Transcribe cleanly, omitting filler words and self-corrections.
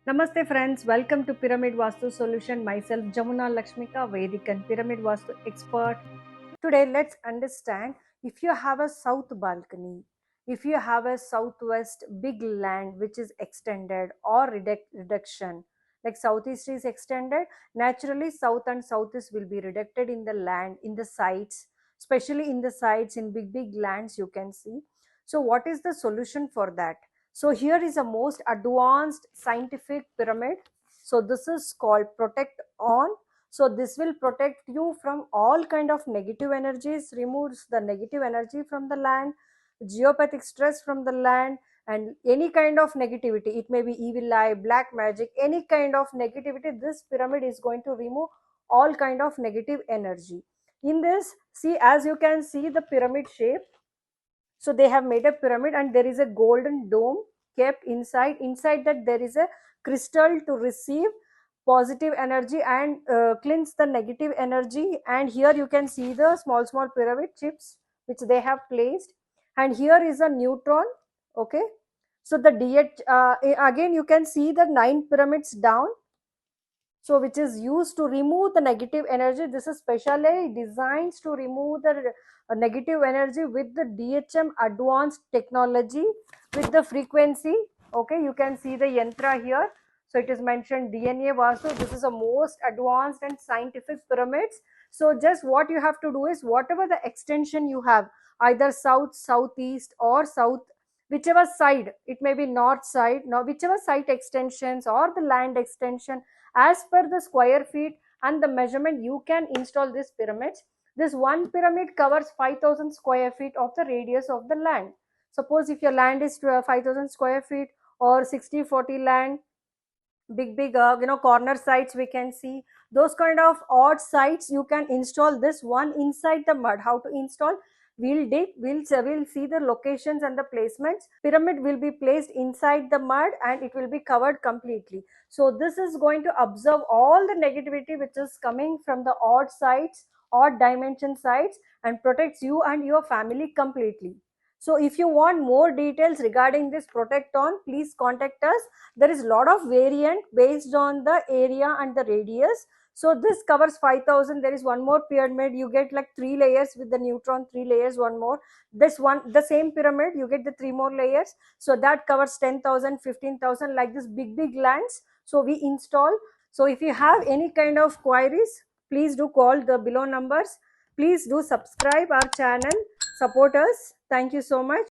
Namaste friends, welcome to Pyramid Vastu Solution. Myself Jamuna Lakshmika Vedikan, Pyramid Vastu expert. Today let's understand if you have a south balcony, if you have a southwest big land which is extended or reduction, like southeast is extended, naturally south and southeast will be reducted in the land, in the sides, especially in the sides in big lands you can see. So what is the solution for that? So here is a most advanced scientific pyramid. So this is called protect on. So this will protect you from all kind of negative energies, removes the negative energy from the land, geopathic stress from the land, and any kind of negativity. It may be evil eye, black magic, any kind of negativity. This pyramid is going to remove all kind of negative energy. In this, see, as you can see the pyramid shape. So they have made a pyramid and there is a golden dome kept inside that there is a crystal to receive positive energy and cleanse the negative energy. And here you can see the small pyramid chips which they have placed, and here is a neutron. Okay, so the again you can see the 9 pyramids down, so which is used to remove the negative energy. This is specially designed to remove the negative energy with the DHM advanced technology with the frequency. Okay, you can see the yantra here. So it is mentioned DNA Vastu. This is a most advanced and scientific pyramids. So just what you have to do is whatever the extension you have, either south, southeast or south, whichever side, it may be north side, now whichever site extensions or the land extension, as per the square feet and the measurement you can install these pyramids. This one pyramid covers 5000 square feet of the radius of the land. Suppose if your land is 5000 square feet or 60-40 land, big corner sites we can see, those kind of odd sites you can install this one inside the mud. How to install? We'll dig, we'll see the locations and the placements. Pyramid will be placed inside the mud and it will be covered completely. So this is going to absorb all the negativity which is coming from the odd sites, odd dimension sites, and protects you and your family completely. So if you want more details regarding this protect on, please contact us. There is a lot of variant based on the area and the radius. So this covers 5000. There is one more pyramid, you get like 3 layers with the neutron, 3 layers, one more. This one, the same pyramid, you get the 3 more layers. So that covers 10,000, 15,000, like this big lands. So we install. So if you have any kind of queries, please do call the below numbers. Please do subscribe our channel, support us. Thank you so much.